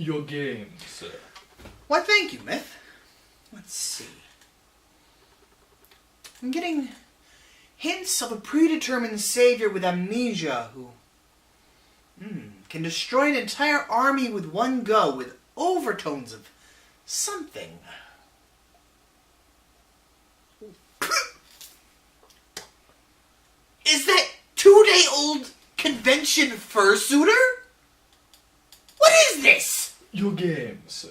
Your game, sir. Why, thank you, Myth. Let's see. I'm getting hints of a predetermined savior with amnesia who can destroy an entire army with one go with overtones of something. Is that 2-day-old convention fursuiter? What is this? Your game, sir.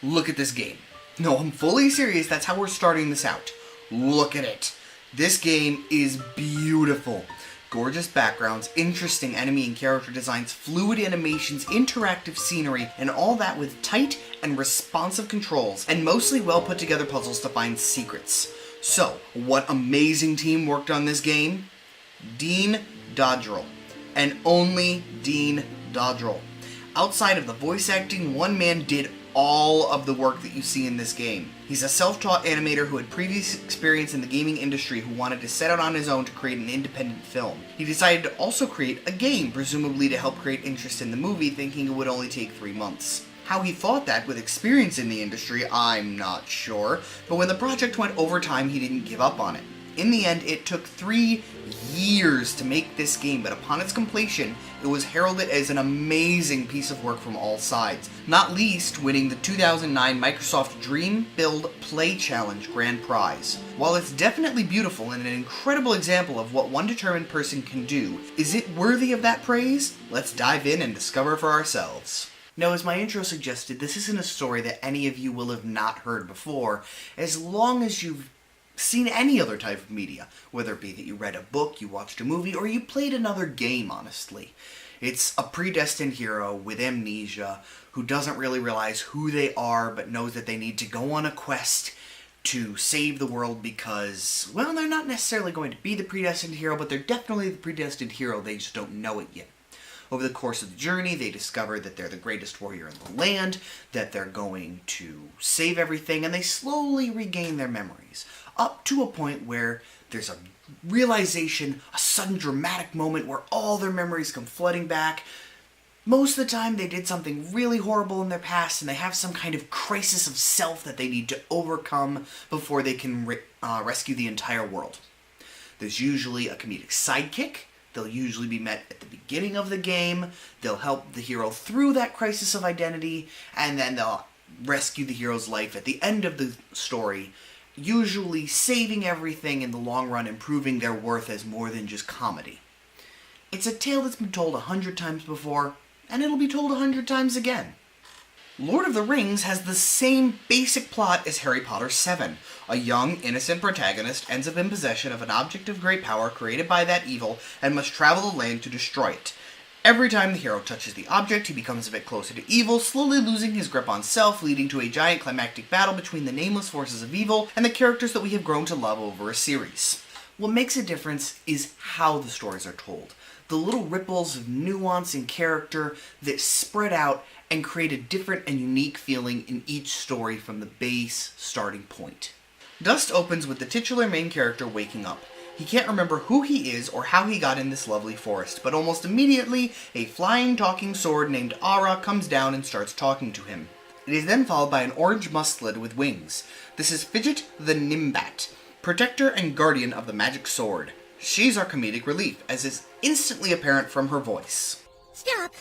Look at this game. No, I'm fully serious. That's how we're starting this out. Look at it. This game is beautiful. Gorgeous backgrounds, interesting enemy and character designs, fluid animations, interactive scenery, and all that with tight and responsive controls, and mostly well put together puzzles to find secrets. So, what amazing team worked on this game? Dean Dodrell. And only Dean Dodrell. Outside of the voice acting, one man did all of the work that you see in this game. He's a self-taught animator who had previous experience in the gaming industry who wanted to set out on his own to create an independent film. He decided to also create a game, presumably to help create interest in the movie, thinking it would only take 3 months. How he thought that with experience in the industry, I'm not sure, but when the project went over time, he didn't give up on it. In the end, it took 3 years to make this game, but upon its completion, it was heralded as an amazing piece of work from all sides, not least winning the 2009 Microsoft Dream Build Play Challenge Grand Prize. While it's definitely beautiful and an incredible example of what one determined person can do, is it worthy of that praise? Let's dive in and discover for ourselves. Now, as my intro suggested, this isn't a story that any of you will have not heard before, as long as you've seen any other type of media, whether it be that you read a book, you watched a movie, or you played another game, honestly. It's a predestined hero with amnesia who doesn't really realize who they are, but knows that they need to go on a quest to save the world because, well, they're not necessarily going to be the predestined hero, but they're definitely the predestined hero, they just don't know it yet. Over the course of the journey, they discover that they're the greatest warrior in the land, that they're going to save everything, and they slowly regain their memories. Up to a point where there's a realization, a sudden dramatic moment where all their memories come flooding back. Most of the time they did something really horrible in their past and they have some kind of crisis of self that they need to overcome before they can rescue the entire world. There's usually a comedic sidekick. They'll usually be met at the beginning of the game. They'll help the hero through that crisis of identity, and then they'll rescue the hero's life at the end of the story, usually saving everything in the long run and proving their worth as more than just comedy. It's a tale that's been told 100 times before, and it'll be told 100 times again. Lord of the Rings has the same basic plot as Harry Potter 7. A young, innocent protagonist ends up in possession of an object of great power created by that evil and must travel the land to destroy it. Every time the hero touches the object, he becomes a bit closer to evil, slowly losing his grip on self, leading to a giant climactic battle between the nameless forces of evil and the characters that we have grown to love over a series. What makes a difference is how the stories are told. The little ripples of nuance and character that spread out and create a different and unique feeling in each story from the base starting point. Dust opens with the titular main character waking up. He can't remember who he is or how he got in this lovely forest, but almost immediately, a flying talking sword named Ara comes down and starts talking to him. It is then followed by an orange musclid with wings. This is Fidget the Nimbat, protector and guardian of the magic sword. She's our comedic relief, as is instantly apparent from her voice. Stop!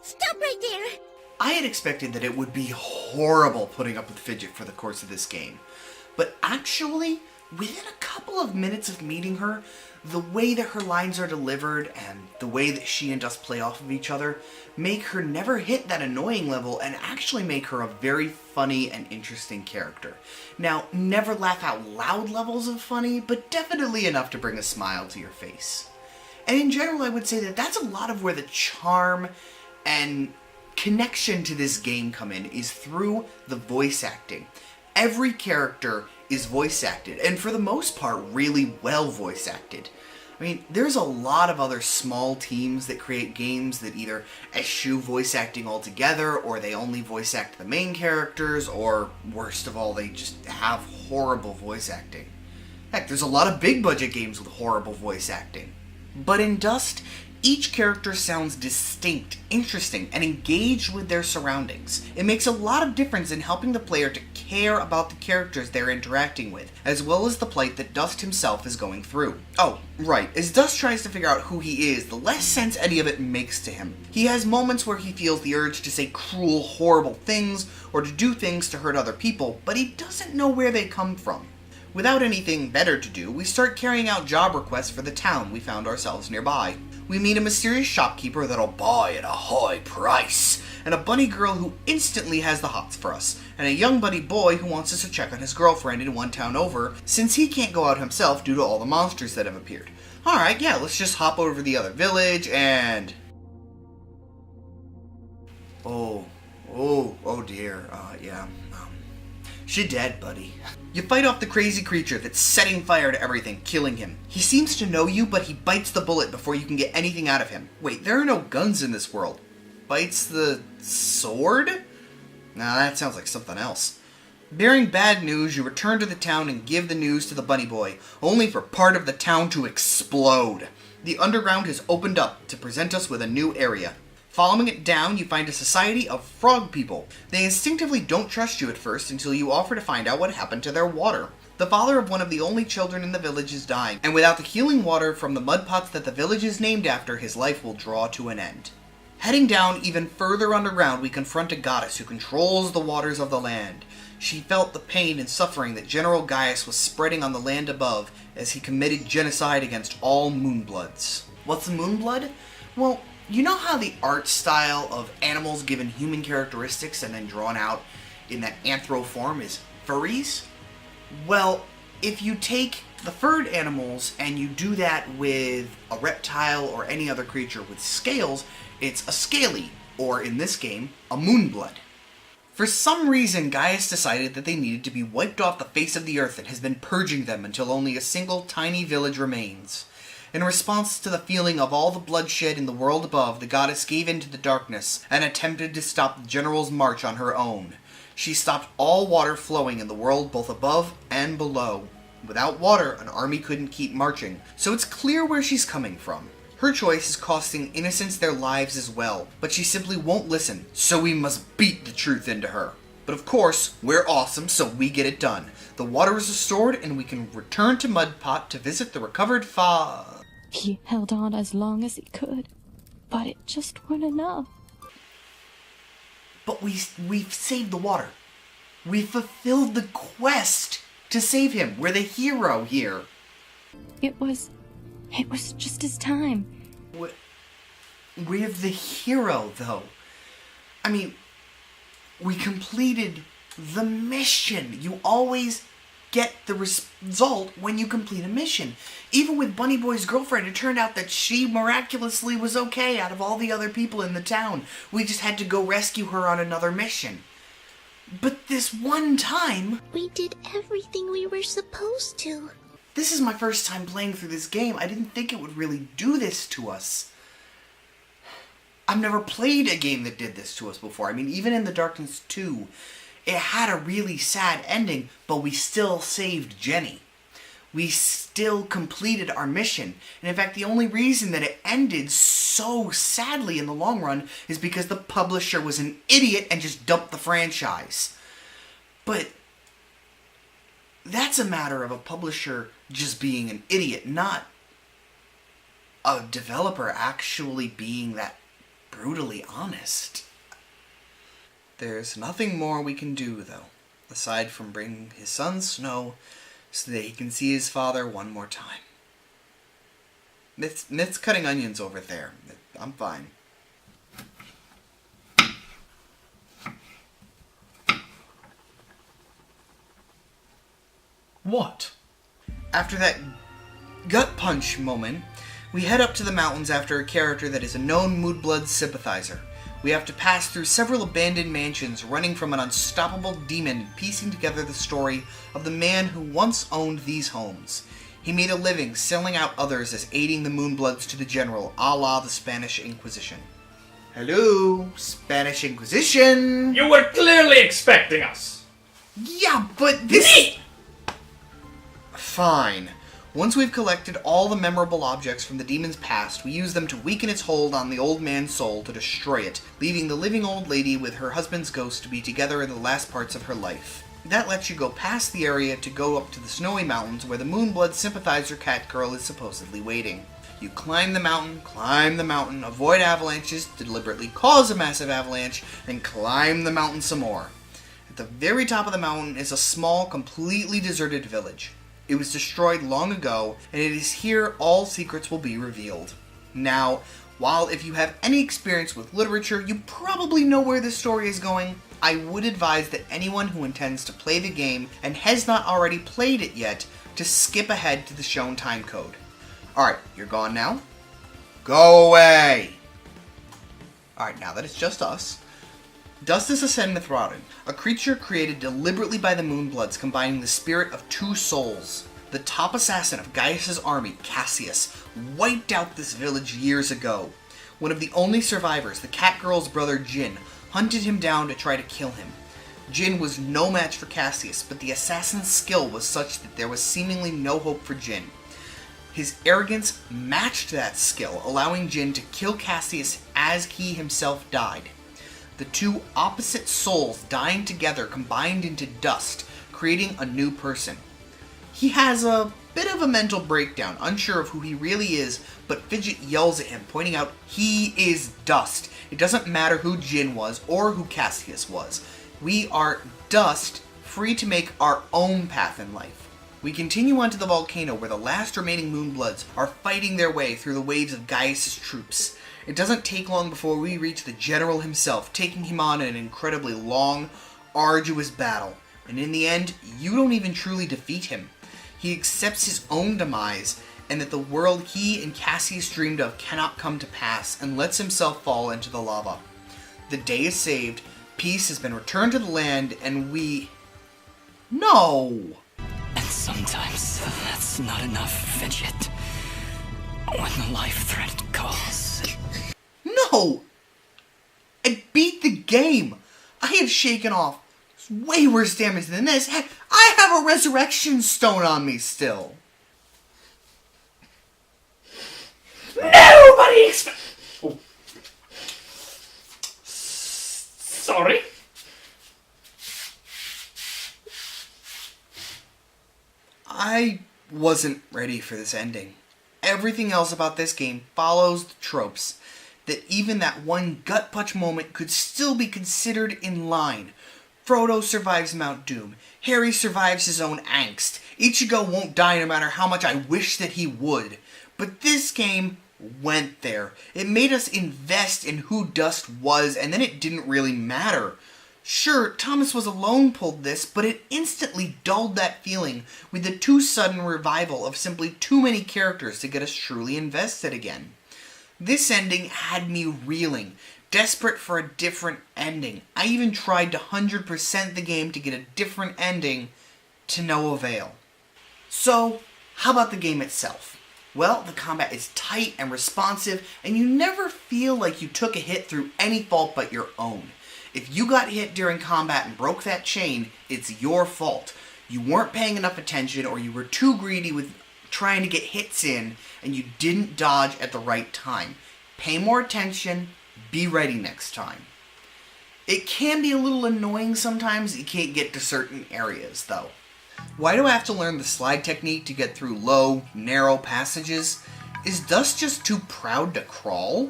Stop right there! I had expected that it would be horrible putting up with Fidget for the course of this game, but actually, within a couple of minutes of meeting her, the way that her lines are delivered and the way that she and Dust play off of each other make her never hit that annoying level and actually make her a very funny and interesting character. Now, never laugh out loud levels of funny, but definitely enough to bring a smile to your face. And in general, I would say that that's a lot of where the charm and connection to this game come in, is through the voice acting. Every character is voice acted, and for the most part, really well voice acted. I mean, there's a lot of other small teams that create games that either eschew voice acting altogether, or they only voice act the main characters, or worst of all, they just have horrible voice acting. Heck, there's a lot of big budget games with horrible voice acting. But in Dust, each character sounds distinct, interesting, and engaged with their surroundings. It makes a lot of difference in helping the player to care about the characters they're interacting with, as well as the plight that Dust himself is going through. Oh, right, as Dust tries to figure out who he is, the less sense any of it makes to him. He has moments where he feels the urge to say cruel, horrible things, or to do things to hurt other people, but he doesn't know where they come from. Without anything better to do, we start carrying out job requests for the town we found ourselves nearby. We meet a mysterious shopkeeper that'll buy at a high price, and a bunny girl who instantly has the hots for us, and a young bunny boy who wants us to check on his girlfriend in one town over, since he can't go out himself due to all the monsters that have appeared. Alright, yeah, let's just hop over to the other village, and... Oh dear, she dead, buddy. You fight off the crazy creature that's setting fire to everything, killing him. He seems to know you, but he bites the bullet before you can get anything out of him. Wait, there are no guns in this world. Bites the sword? Nah, that sounds like something else. Bearing bad news, you return to the town and give the news to the bunny boy, only for part of the town to explode. The underground has opened up to present us with a new area. Following it down, you find a society of frog people. They instinctively don't trust you at first until you offer to find out what happened to their water. The father of one of the only children in the village is dying, and without the healing water from the mud pots that the village is named after, his life will draw to an end. Heading down even further underground, we confront a goddess who controls the waters of the land. She felt the pain and suffering that General Gaius was spreading on the land above as he committed genocide against all Moonbloods. What's a Moonblood? Well, you know how the art style of animals given human characteristics and then drawn out in that anthro form is furries? Well, if you take the furred animals and you do that with a reptile or any other creature with scales, it's a scaly, or in this game, a Moonblood. For some reason, Gaius decided that they needed to be wiped off the face of the earth and has been purging them until only a single tiny village remains. In response to the feeling of all the bloodshed in the world above, the goddess gave in to the darkness and attempted to stop the general's march on her own. She stopped all water flowing in the world both above and below. Without water, an army couldn't keep marching, so it's clear where she's coming from. Her choice is costing innocents their lives as well, but she simply won't listen, so we must beat the truth into her. But of course, we're awesome, so we get it done. The water is restored, and we can return to Mudpot to visit the recovered He held on as long as he could, but it just wasn't enough. But we've saved the water. We fulfilled the quest to save him. We're the hero here. It was just his time. We're the hero, though. I mean, we completed the mission. You always get the result when you complete a mission. Even with Bunny Boy's girlfriend, it turned out that she miraculously was okay out of all the other people in the town. We just had to go rescue her on another mission. But this one time... We did everything we were supposed to. This is my first time playing through this game. I didn't think it would really do this to us. I've never played a game that did this to us before. I mean, even in The Darkness 2, it had a really sad ending, but we still saved Jenny. We still completed our mission. And in fact, the only reason that it ended so sadly in the long run is because the publisher was an idiot and just dumped the franchise. But that's a matter of a publisher just being an idiot, not a developer actually being that brutally honest. There's nothing more we can do, though, aside from bring his son Snow so that he can see his father one more time. Myth's cutting onions over there. I'm fine. What? After that gut punch moment, we head up to the mountains after a character that is a known Moonblood sympathizer. We have to pass through several abandoned mansions, running from an unstoppable demon and piecing together the story of the man who once owned these homes. He made a living selling out others as aiding the Moonbloods to the general, a la the Spanish Inquisition. Hello, Spanish Inquisition! You were clearly expecting us. Yeah, but this... Fine. Once we've collected all the memorable objects from the demon's past, we use them to weaken its hold on the old man's soul to destroy it, leaving the living old lady with her husband's ghost to be together in the last parts of her life. That lets you go past the area to go up to the snowy mountains where the Moonblood sympathizer cat girl is supposedly waiting. You climb the mountain, avoid avalanches, deliberately cause a massive avalanche, and climb the mountain some more. At the very top of the mountain is a small, completely deserted village. It was destroyed long ago, and it is here all secrets will be revealed. Now, while if you have any experience with literature, you probably know where this story is going, I would advise that anyone who intends to play the game and has not already played it yet to skip ahead to the shown timecode. Alright, you're gone now? Go away! Alright, now that it's just us. Dustus Ascend Mithraden, a creature created deliberately by the Moonbloods combining the spirit of two souls. The top assassin of Gaius' army, Cassius, wiped out this village years ago. One of the only survivors, the cat girl's brother Jin, hunted him down to try to kill him. Jin was no match for Cassius, but the assassin's skill was such that there was seemingly no hope for Jin. His arrogance matched that skill, allowing Jin to kill Cassius as he himself died. The two opposite souls dying together combined into dust, creating a new person. He has a bit of a mental breakdown, unsure of who he really is, but Fidget yells at him, pointing out he is dust. It doesn't matter who Jin was or who Cassius was. We are dust, free to make our own path in life. We continue on to the volcano where the last remaining Moonbloods are fighting their way through the waves of Gaius' troops. It doesn't take long before we reach the general himself, taking him on an incredibly long, arduous battle. And in the end, you don't even truly defeat him. He accepts his own demise, and that the world he and Cassius dreamed of cannot come to pass, and lets himself fall into the lava. The day is saved, peace has been returned to the land, and we... No! And sometimes that's not enough, Fidget. When the life threat calls. No! I beat the game! I have shaken off way worse damage than this. Heck, I have a resurrection stone on me still. Nobody expect. Oh. Sorry. I wasn't ready for this ending. Everything else about this game follows the tropes, that even that one gut punch moment could still be considered in line. Frodo survives Mount Doom. Harry survives his own angst. Ichigo won't die no matter how much I wish that he would. But this game went there. It made us invest in who Dust was, and then it didn't really matter. Sure, Thomas Was Alone pulled this, but it instantly dulled that feeling with the too sudden revival of simply too many characters to get us truly invested again. This ending had me reeling, desperate for a different ending. I even tried to 100% the game to get a different ending, to no avail. So, how about the game itself? Well, the combat is tight and responsive, and you never feel like you took a hit through any fault but your own. If you got hit during combat and broke that chain, it's your fault. You weren't paying enough attention, or you were too greedy with trying to get hits in, and you didn't dodge at the right time. Pay more attention, be ready next time. It can be a little annoying sometimes you can't get to certain areas, though. Why do I have to learn the slide technique to get through low, narrow passages? Is Dust just too proud to crawl?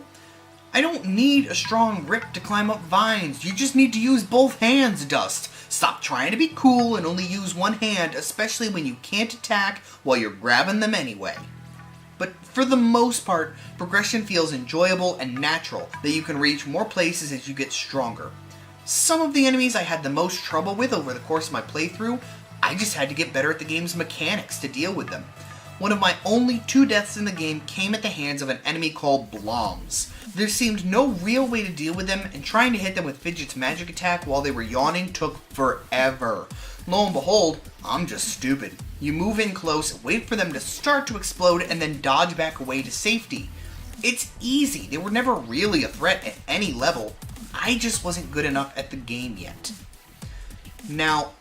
I don't need a strong grip to climb up vines. You just need to use both hands, Dust. Stop trying to be cool and only use one hand, especially when you can't attack while you're grabbing them anyway. But for the most part, progression feels enjoyable and natural, that you can reach more places as you get stronger. Some of the enemies I had the most trouble with over the course of my playthrough, I just had to get better at the game's mechanics to deal with them. One of my only 2 deaths in the game came at the hands of an enemy called Bloms. There seemed no real way to deal with them, and trying to hit them with Fidget's magic attack while they were yawning took forever. Lo and behold, I'm just stupid. You move in close, wait for them to start to explode, and then dodge back away to safety. It's easy, they were never really a threat at any level. I just wasn't good enough at the game yet. Now,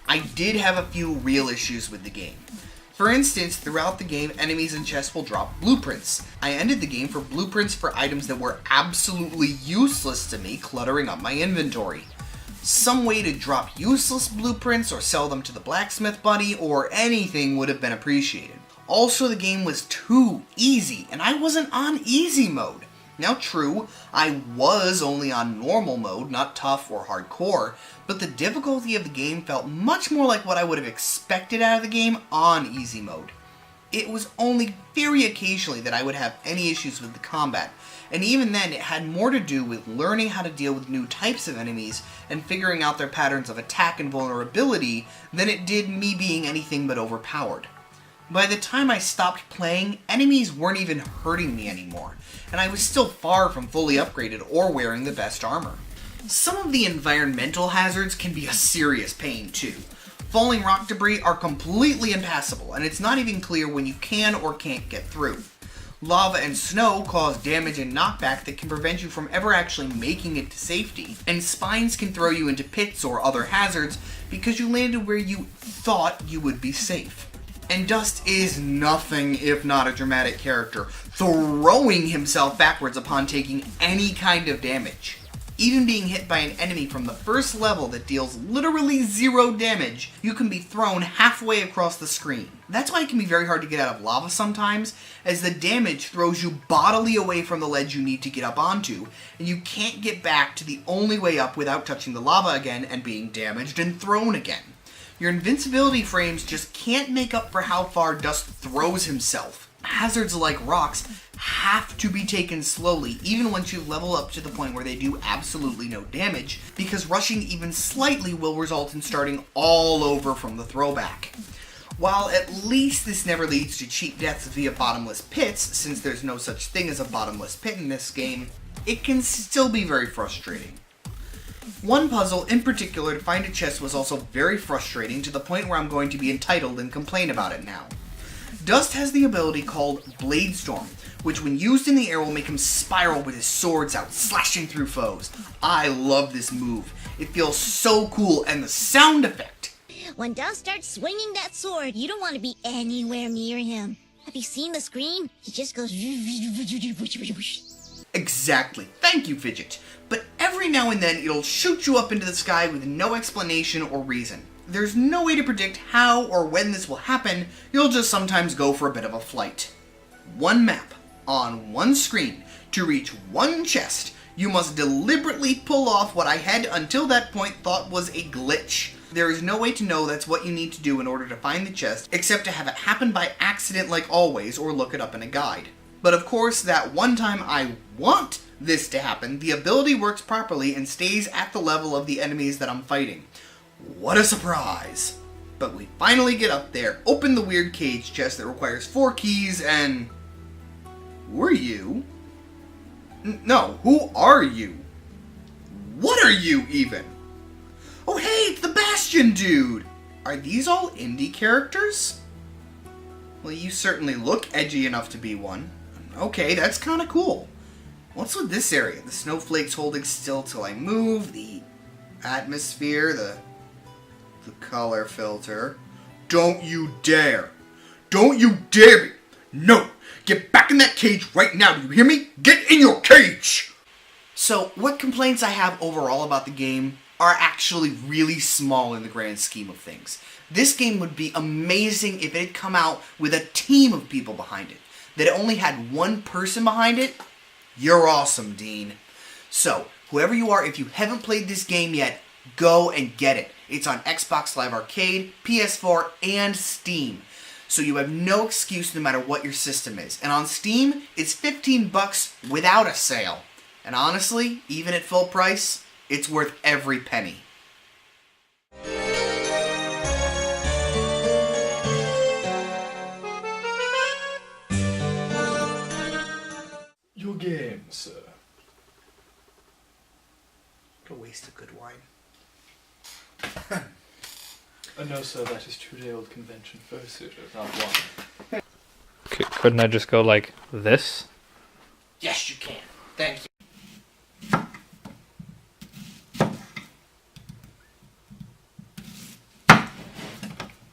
I did have a few real issues with the game. For instance, throughout the game, enemies and chests will drop blueprints. I ended the game for blueprints for items that were absolutely useless to me, cluttering up my inventory. Some way to drop useless blueprints or sell them to the blacksmith buddy or anything would have been appreciated. Also, the game was too easy, and I wasn't on easy mode. Now true, I was only on normal mode, not tough or hardcore, but the difficulty of the game felt much more like what I would have expected out of the game on easy mode. It was only very occasionally that I would have any issues with the combat, and even then it had more to do with learning how to deal with new types of enemies and figuring out their patterns of attack and vulnerability than it did me being anything but overpowered. By the time I stopped playing, enemies weren't even hurting me anymore, and I was still far from fully upgraded or wearing the best armor. Some of the environmental hazards can be a serious pain too. Falling rock debris are completely impassable, and it's not even clear when you can or can't get through. Lava and snow cause damage and knockback that can prevent you from ever actually making it to safety, and spines can throw you into pits or other hazards because you landed where you thought you would be safe. And Dust is nothing if not a dramatic character, throwing himself backwards upon taking any kind of damage. Even being hit by an enemy from the first level that deals literally 0 damage, you can be thrown halfway across the screen. That's why it can be very hard to get out of lava sometimes, as the damage throws you bodily away from the ledge you need to get up onto, and you can't get back to the only way up without touching the lava again and being damaged and thrown again. Your invincibility frames just can't make up for how far Dust throws himself. Hazards like rocks have to be taken slowly, even once you level up to the point where they do absolutely no damage, because rushing even slightly will result in starting all over from the throwback. While at least this never leads to cheap deaths via bottomless pits, since there's no such thing as a bottomless pit in this game, it can still be very frustrating. One puzzle in particular to find a chest was also very frustrating, to the point where I'm going to be entitled and complain about it now. Dust has the ability called Blade Storm, which when used in the air will make him spiral with his swords out, slashing through foes. I love this move. It feels so cool, and the sound effect. When Dust starts swinging that sword, you don't want to be anywhere near him. Have you seen the screen? He just goes... Exactly. Thank you, Fidget. But every now and then it'll shoot you up into the sky with no explanation or reason. There's no way to predict how or when this will happen, you'll just sometimes go for a bit of a flight. One map, on one screen, to reach one chest, you must deliberately pull off what I had until that point thought was a glitch. There is no way to know that's what you need to do in order to find the chest, except to have it happen by accident like always, or look it up in a guide. But of course, that one time I want this to happen, the ability works properly and stays at the level of the enemies that I'm fighting. What a surprise! But we finally get up there, open the weird cage chest that requires 4 keys, and... Who are you? No, who are you? What are you, even? Oh hey, it's the Bastion dude! Are these all indie characters? Well, you certainly look edgy enough to be one. Okay, that's kinda cool. What's with this area? The snowflakes holding still till I move, the atmosphere, the color filter. Don't you dare! Don't you dare me! No! Get back in that cage right now, do you hear me? Get in your cage! So, what complaints I have overall about the game are actually really small in the grand scheme of things. This game would be amazing if it had come out with a team of people behind it. That it only had one person behind it. You're awesome, Dean. So, whoever you are, if you haven't played this game yet, go and get it. It's on Xbox Live Arcade, PS4, and Steam. So you have no excuse no matter what your system is. And on Steam, it's $15 without a sale. And honestly, even at full price, it's worth every penny. No, sir, that is 2-day-old convention fursuiters, not one. Couldn't I just go like this? Yes, you can. Thank you.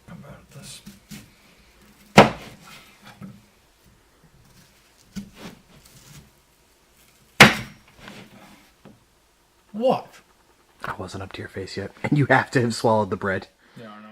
About this. What? I wasn't up to your face yet, and you have to have swallowed the bread. Yeah, I know.